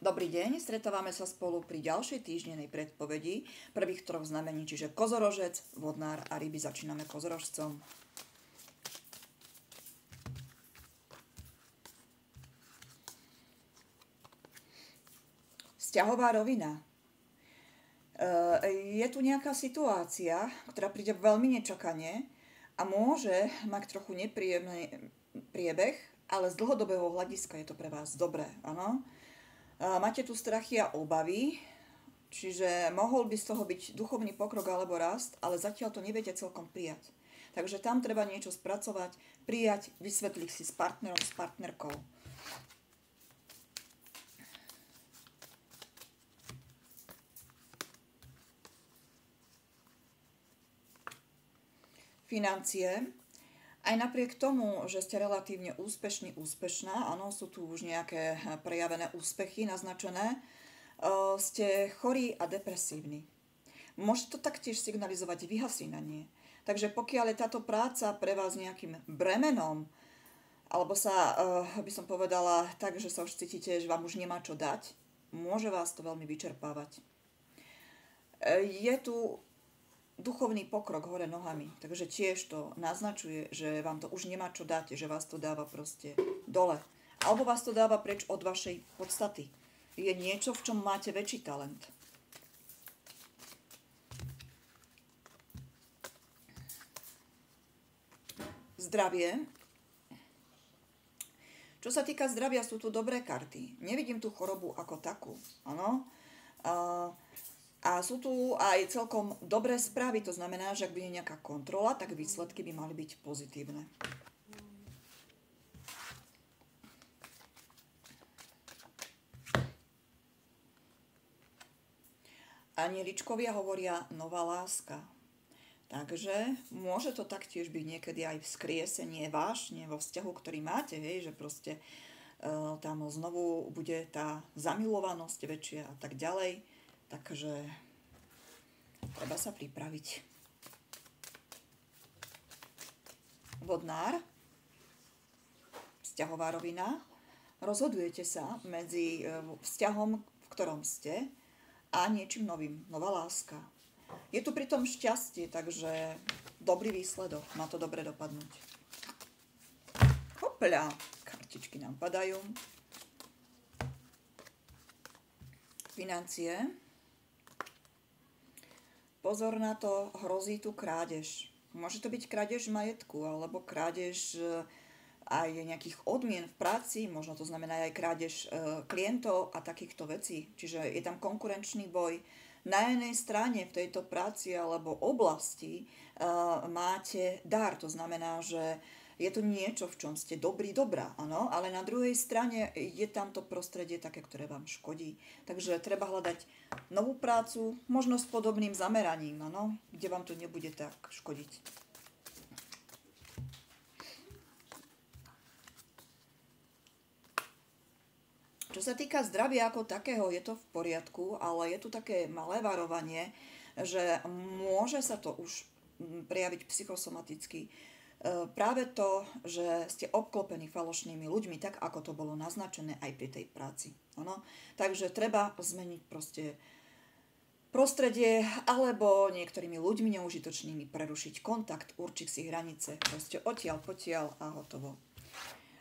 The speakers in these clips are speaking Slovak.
Dobrý deň, stretávame sa spolu pri ďalšej týždennej predpovedi prvých troch znamení, čiže kozorožec, vodnár a ryby. Začíname kozorožcom. Vzťahová rovina. Je tu nejaká situácia, ktorá príde veľmi nečakane a môže mať trochu nepríjemný priebeh, ale z dlhodobého hľadiska je to pre vás dobré, áno? Máte tu strachy a obavy, čiže mohol by z toho byť duchovný pokrok alebo rast, ale zatiaľ to neviete celkom prijať. Takže tam treba niečo spracovať, prijať, vysvetliť si s partnerom, s partnerkou. Financie. Aj napriek tomu, že ste relatívne úspešný, úspešná, áno, sú tu už nejaké prejavené úspechy naznačené, ste chorí a depresívni. Môže to taktiež signalizovať vyhasínanie. Takže pokiaľ je táto práca pre vás nejakým bremenom, alebo sa, by som povedala, tak, že sa už cítite, že vám už nemá čo dať, môže vás to veľmi vyčerpávať. Je tu duchovný pokrok hore nohami, takže tiež to naznačuje, že vám to už nemá čo dať, že vás to dáva proste dole. Alebo vás to dáva preč od vašej podstaty. Je niečo, v čom máte väčší talent. Zdravie. Čo sa týka zdravia, sú tu dobré karty. Nevidím tú chorobu ako takú, áno. A sú tu aj celkom dobré správy, to znamená, že ak bude nejaká kontrola, tak výsledky by mali byť pozitívne. Anieličkovia hovoria nová láska. Takže môže to taktiež byť niekedy aj vzkriesenie vášne vo vzťahu, ktorý máte, hej, že proste tam znovu bude tá zamilovanosť väčšia a tak ďalej. Takže treba sa pripraviť. Vodnár, vzťahová rovina. Rozhodujete sa medzi vzťahom, v ktorom ste, a niečím novým. Nová láska. Je tu pritom šťastie, takže dobrý výsledok. Má to dobre dopadnúť. Hopľa, kartičky nám padajú. Financie. Pozor na to, hrozí tu krádež. Môže to byť krádež majetku, alebo krádež aj nejakých odmien v práci, možno to znamená aj krádež klientov a takýchto vecí. Čiže je tam konkurenčný boj. Na jednej strane v tejto práci alebo oblasti máte dar, to znamená, že je to niečo, v čom ste dobrá, áno, ale na druhej strane je tam to prostredie také, ktoré vám škodí. Takže treba hľadať novú prácu, možno s podobným zameraním, áno, kde vám to nebude tak škodiť. Čo sa týka zdravia ako takého, je to v poriadku, ale je tu také malé varovanie, že môže sa to už prejaviť psychosomaticky. Práve to, že ste obklopení falošnými ľuďmi, tak ako to bolo naznačené aj pri tej práci. Ano? Takže treba zmeniť proste prostredie alebo niektorými ľuďmi neužitočnými prerušiť kontakt, určiť si hranice, proste odtiaľ, potiaľ a hotovo.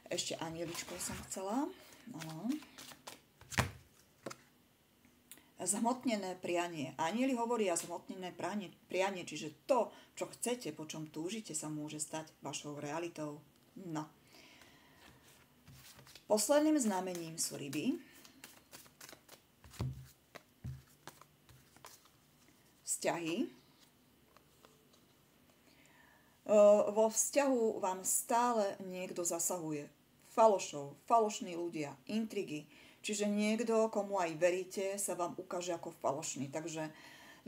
Ešte anieličkou som chcela. Ano. Zhmotnené prianie. Anieli hovoria zhmotnené prianie, čiže to, čo chcete, po čom túžite, sa môže stať vašou realitou. No. Posledným znamením sú ryby. Vzťahy. Vo vzťahu vám stále niekto zasahuje. Falošní ľudia, intrigy. Čiže niekto, komu aj veríte, sa vám ukáže ako falošný. Takže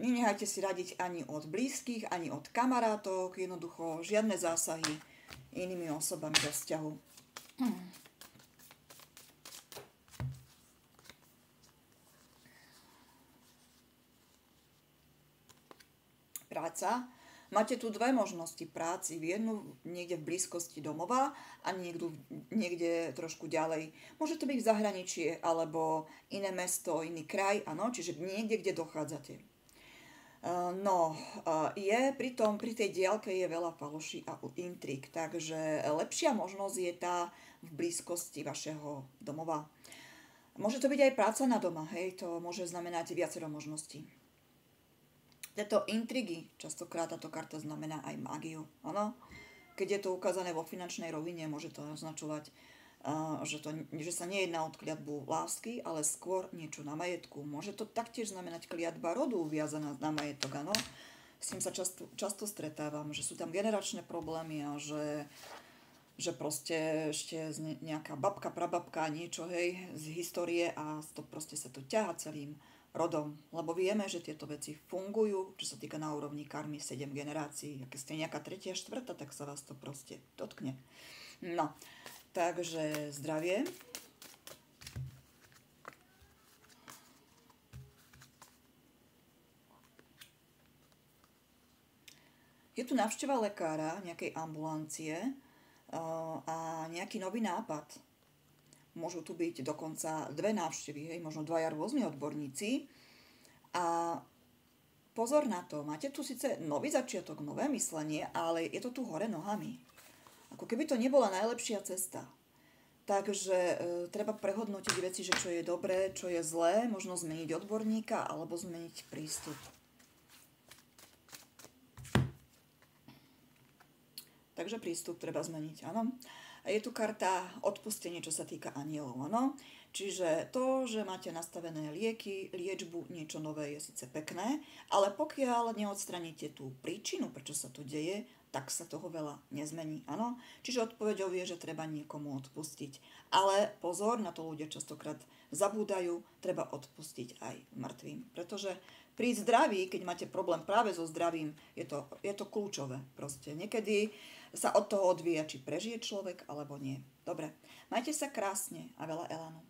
nenechajte si radiť ani od blízkych, ani od kamarátok, jednoducho žiadne zásahy inými osobami do vzťahu. Práca. Máte tu dve možnosti práci. Jednu niekde v blízkosti domova a niekde trošku ďalej. Môže to byť v zahraničí alebo iné mesto, iný kraj, áno, čiže niekde, kde dochádzate. No, pri tej diaľke je veľa faloší a intrik, takže lepšia možnosť je tá v blízkosti vašeho domova. Môže to byť aj práca na doma, hej, to môže znamenať viacero možností. Tieto intrigy, častokrát táto karta znamená aj mágiu, áno. Keď je to ukázané vo finančnej rovine, môže to označovať, že sa nejedná o kliatbu lásky, ale skôr niečo na majetku. Môže to taktiež znamenať kliatba rodu viazaná na majetok, áno. S tým sa často stretávam, že sú tam generačné problémy a že proste ešte nejaká babka, prababka, niečo, hej, z histórie a to proste sa to ťaha celým rodom. Lebo vieme, že tieto veci fungujú, čo sa týka na úrovni karmy 7 generácií. Keď ste nejaká tretia, štvrtá, tak sa vás to proste dotkne. No, takže zdravie. Je tu návšteva lekára, nejakej ambulancie a nejaký nový nápad. Môžu tu byť dokonca dve návštevy, hej, možno dvaja rôzni odborníci. A pozor na to, máte tu síce nový začiatok, nové myslenie, ale je to tu hore nohami. Ako keby to nebola najlepšia cesta. Takže treba prehodnotiť veci, že čo je dobré, čo je zlé, možno zmeniť odborníka alebo zmeniť prístup. Takže prístup treba zmeniť, áno. A je tu karta odpustenie, čo sa týka anielov, áno. Čiže to, že máte nastavené lieky, liečbu, niečo nové je síce pekné, ale pokiaľ neodstraníte tú príčinu, prečo sa to deje, tak sa toho veľa nezmení, áno. Čiže odpoveďou je, že treba niekomu odpustiť. Ale pozor, na to ľudia častokrát zabúdajú, treba odpustiť aj mŕtvým. Pretože pri zdraví, keď máte problém práve so zdravím, je to kľúčové. Proste niekedy sa od toho odvíja, či prežije človek, alebo nie. Dobre, majte sa krásne a veľa elanu.